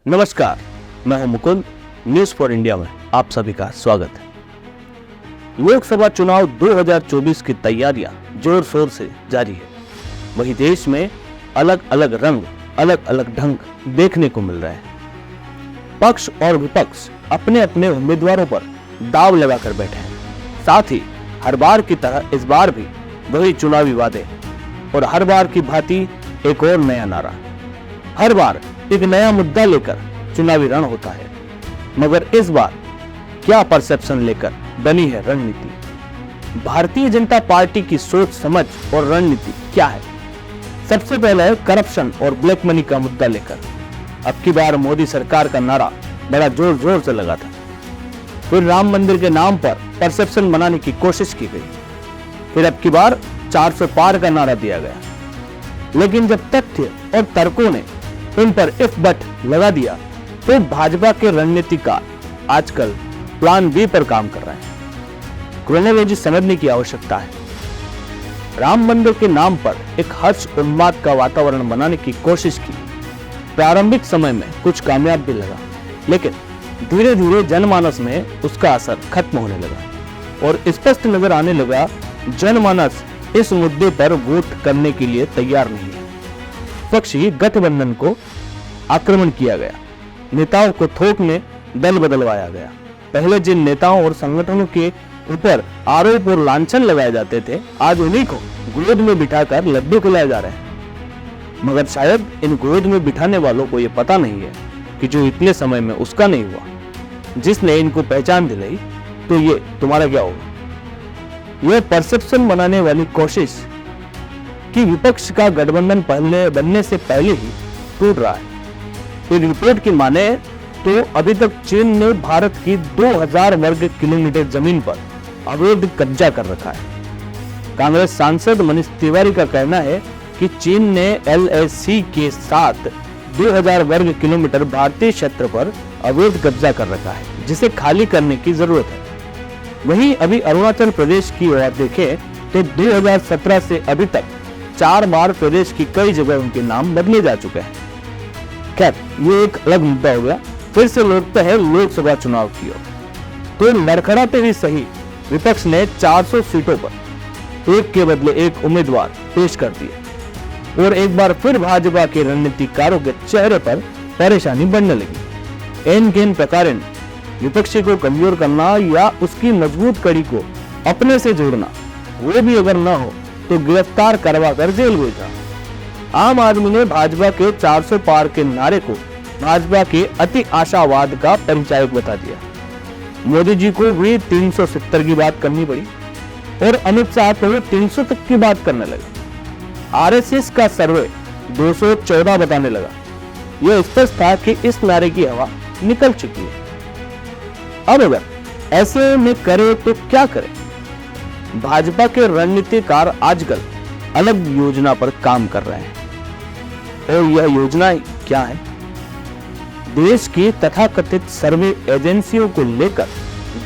नमस्कार, मैं हूं मुकुंद। न्यूज फॉर इंडिया में आप सभी का स्वागत है। लोकसभा चुनाव 2024 की तैयारियां जोर शोर से जारी है। वहीं देश में अलग अलग रंग, अलग अलग ढंग देखने को मिल रहे हैं। पक्ष और विपक्ष अपने अपने उम्मीदवारों पर दाव लगाकर बैठे हैं। साथ ही हर बार की तरह इस बार भी वही चुनावी वादे और हर बार की भांति एक और नया नारा। हर बार एक नया मुद्दा लेकर चुनावी रण होता है, मगर इस बार क्या परसेप्शन लेकर बनी है रणनीति? भारतीय जनता पार्टी की सोच समझ और रणनीति क्या है? सबसे पहले है करप्शन और ब्लैक मनी का मुद्दा लेकर। अब की बार मोदी सरकार का नारा बड़ा जोर जोर से लगा था। फिर राम मंदिर के नाम पर परसेप्शन बनाने की कोशिश की गई। फिर अब की बार 400 पार का नारा दिया गया। लेकिन जब तथ्य और तर्कों ने इन पर इफ बट लगा दिया तो भाजपा के रणनीतिकार आजकल प्लान बी पर काम कर रहे हैं। क्रोनोलॉजी समझने की आवश्यकता है। राम मंदिर के नाम पर एक हर्ष उन्माद का वातावरण बनाने की कोशिश की। प्रारंभिक समय में कुछ कामयाब भी लगा, लेकिन धीरे धीरे जनमानस में उसका असर खत्म होने लगा और स्पष्ट नजर आने लगा जनमानस इस मुद्दे पर वोट करने के लिए तैयार नहीं है। विपक्षी गठबंधन को आक्रमण किया गया। नेताओं को थोक में दल बदलवाया गया। पहले जिन नेताओं और संगठनों के ऊपर आरोप और लांछन लगाए जाते थे, आज उन्हीं को गोद में बिठाकर लड्डू खिलाए जा रहे हैं। मगर शायद इन गोद में बिठाने वालों को यह पता नहीं है कि जो इतने समय में उसका नहीं हुआ, जिसने इनको पहचान दिलाई, तो ये तुम्हारा क्या होगा? यह परसेप्शन बनाने वाली कोशिश कि विपक्ष का गठबंधन बनने से पहले ही टूट रहा है। तो रिपोर्ट की माने तो अभी तक चीन ने भारत की 2000 वर्ग किलोमीटर जमीन पर अवैध कब्जा कर रखा है। कांग्रेस सांसद मनीष तिवारी का कहना है कि चीन ने LAC के साथ 2000 वर्ग किलोमीटर भारतीय क्षेत्र पर अवैध कब्जा कर रखा है, जिसे खाली करने की जरूरत है। वहीं अभी अरुणाचल प्रदेश की ओर देखें तो 2017 से अभी तक 4 बार प्रदेश की कई जगह उनके नाम बदले जा चुके हैं। खैर, ये एक अलग मुद्दा हो गया। फिर से लौटता है लोकसभा चुनाव की ओर। तो लड़खड़ाते ही सही विपक्ष ने 400 सीटों पर एक के बदले एक उम्मीदवार पेश कर दिए और एक बार फिर भाजपा के रणनीतिकारों के चेहरे पर परेशानी बढ़ने लगी। एन केन प्रकारेण विपक्षी को कमजोर करना या उसकी मजबूत कड़ी को अपने से जोड़ना, वो भी अगर न हो तो गिरफ्तार करवा कर जेल भेजा। आम आदमी ने भाजपा के 400 पार के नारे को भाजपा के अति आशावाद का परिचायक बता दिया। मोदी जी को भी 370 की बात करनी पड़ी और अमित शाह को 300 तक की बात करने लगे। RSS का सर्वे 214 बताने लगा। यह स्पष्ट था कि इस नारे की हवा निकल चुकी है। अब अगर ऐसे में करे तो क्या करें? भाजपा के रणनीतिकार आजकल अलग योजना पर काम कर रहे हैं और यह योजना क्या है? देश की तथाकथित सर्वे एजेंसियों को लेकर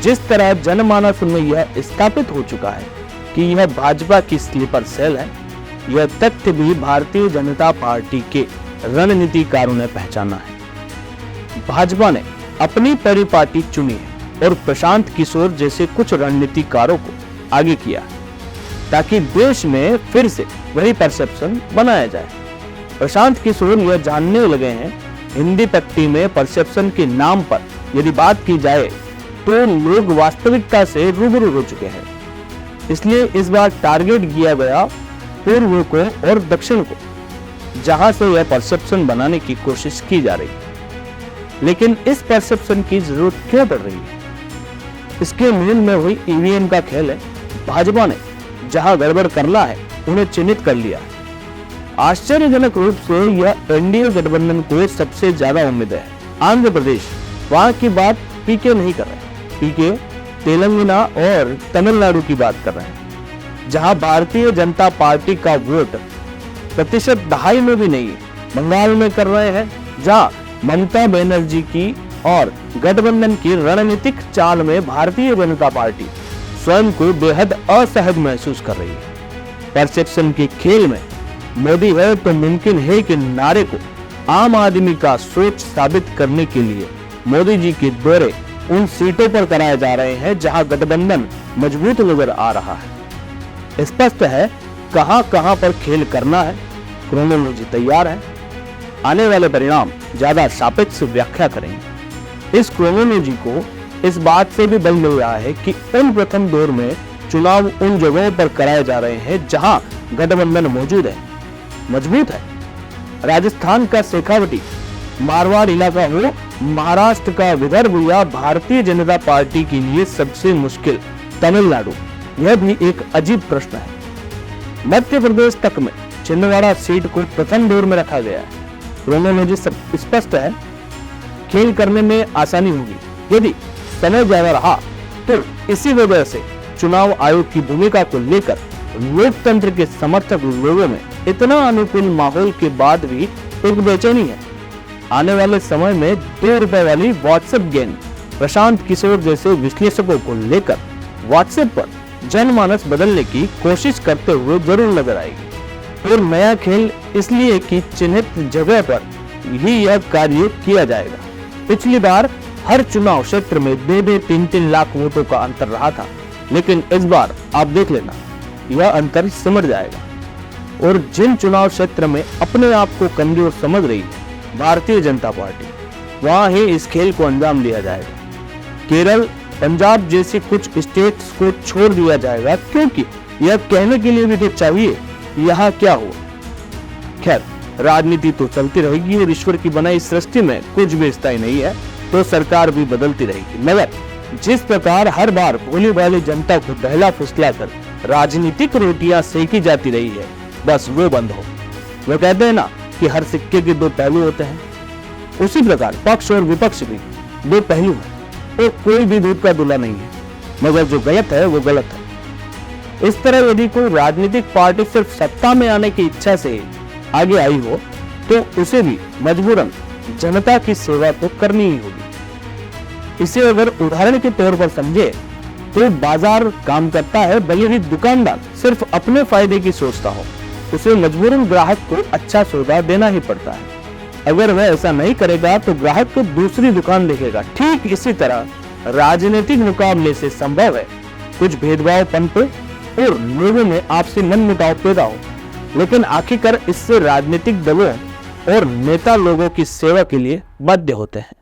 जिस तरह जनमानस में यह स्थापित हो चुका है कि यह भाजपा की स्लीपर सेल है, यह तथ्य भी भारतीय जनता पार्टी के रणनीतिकारों ने पहचाना है। भाजपा ने अपनी परिपाटी चुनी है और प्रशांत किशोर जैसे कुछ रणनीतिकारों को आगे किया ताकि देश में फिर से वही परसेप्शन बनाया जाए। प्रशांत किशोर यह जानने लगे हैं हिंदी पट्टी में परसेप्शन के नाम पर यदि बात की जाए तो लोग वास्तविकता से रूबरू हो चुके हैं। इसलिए इस बार टारगेट किया गया पूर्व को और दक्षिण को, जहां से यह परसेप्शन बनाने की कोशिश की जा रही है। लेकिन इस परसेप्शन की जरूरत क्यों पड़ रही है? इसके मूल में हुई EVM का खेल है। भाजपा ने जहां गड़बड़ करना है उन्हें चिन्हित कर लिया। आश्चर्यजनक रूप से यह NDA गठबंधन को सबसे ज्यादा उम्मीद है। आंध्र प्रदेश, वहां की बात पीके नहीं कर रहे। पीके तेलंगाना और तमिलनाडु की बात कर रहे हैं, जहां भारतीय जनता पार्टी का वोट प्रतिशत 2.5 में भी नहीं है। बंगाल में कर रहे हैं, जहां ममता बनर्जी की और गठबंधन की रणनीतिक चाल में भारतीय जनता पार्टी स्वयं को बेहद असहज महसूस कर रही है। परसेप्शन के खेल में मोदी है तो मुमकिन है कि नारे को आम आदमी का सोच साबित करने के लिए मोदी जी के दौरे उन सीटों पर कराए जा रहे हैं जहां गठबंधन मजबूत नजर आ रहा है। स्पष्ट है कहां कहां पर खेल करना है, क्रोनोलॉजी तैयार है। आने वाले परिणाम ज्यादा सापेक्ष व्याख्या करेंगे। इस क्रोनोलॉजी को इस बात से भी बल मिल रहा है कि उन प्रथम दौर में चुनाव उन जगहों पर कराए जा रहे हैं जहां गठबंधन मौजूद है, मजबूत है। राजस्थान का शेखावटी, मारवाड़ इलाका हो, महाराष्ट्र का विदर्भ या भारतीय जनता पार्टी के लिए सबसे मुश्किल तमिलनाडु, यह भी एक अजीब प्रश्न है। मध्य प्रदेश तक में छिंदवाड़ा सीट को प्रथम दौर में रखा गया है। क्रोनोलॉजी स्पष्ट है, खेल करने में आसानी होगी। यदि समय ज्यादा रहा तो इसी वजह से चुनाव आयोग की भूमिका को लेकर लोकतंत्र के समर्थक लोगों में इतना अनुकूल माहौल के बाद भी एक बेचैनी है। आने वाले समय में 2 रुपए वाली व्हाट्सएप गेम प्रशांत किशोर जैसे विश्लेषकों को लेकर व्हाट्सएप पर जनमानस बदलने की कोशिश करते हुए जरूर नजर आएगी। और नया खेल इसलिए कि चिन्हित जगह पर ही यह कार्य किया जाएगा। पिछली बार हर चुनाव क्षेत्र में 2-3 लाख वोटों का अंतर रहा था, लेकिन इस बार आप देख लेना यह अंतर सिमट जाएगा। और जिन चुनाव क्षेत्र में अपने आप को कमजोर समझ रही है भारतीय जनता पार्टी, वहां ही इस खेल को अंजाम दिया जाएगा। केरल, पंजाब जैसे कुछ स्टेट्स को छोड़ दिया जाएगा, क्योंकि यह कहने के लिए भी तो चाहिए यहाँ क्या हुआ। खैर, राजनीति तो चलती रहेगी और ईश्वर की बनाई सृष्टि में कुछ भी स्थायी नहीं है, तो सरकार भी बदलती रहेगी। मगर जिस प्रकार हर बार भोली भाली जनता को बहला फुसला कर राजनीतिक रोटियां सेकी जाती रही है, बस वो बंद हो। वो कहते हैं ना कि हर सिक्के के 2 पहलू होते हैं, उसी प्रकार पक्ष और विपक्ष भी 2 पहलू हैं और कोई भी दूध का दूल्हा नहीं है। मगर जो गलत है वो गलत है। इस तरह यदि कोई राजनीतिक पार्टी सिर्फ सत्ता में आने की इच्छा से आगे आई हो तो उसे भी मजबूरन जनता की सेवा तो करनी ही होगी। इसे अगर उदाहरण के तौर पर समझे तो बाजार काम करता है, भले ही दुकानदार सिर्फ अपने फायदे की सोचता हो, उसे मजबूरन ग्राहक को अच्छा सौदा देना ही पड़ता है। अगर वह ऐसा नहीं करेगा तो ग्राहक को दूसरी दुकान देखेगा। ठीक इसी तरह राजनीतिक मुकाबले से संभव है कुछ भेदभाव पनपे और लोगों में आपसी मनमुटाव पैदा हो, लेकिन आखिरकार इससे राजनीतिक दलों और नेता लोगों की सेवा के लिए बाध्य होते हैं।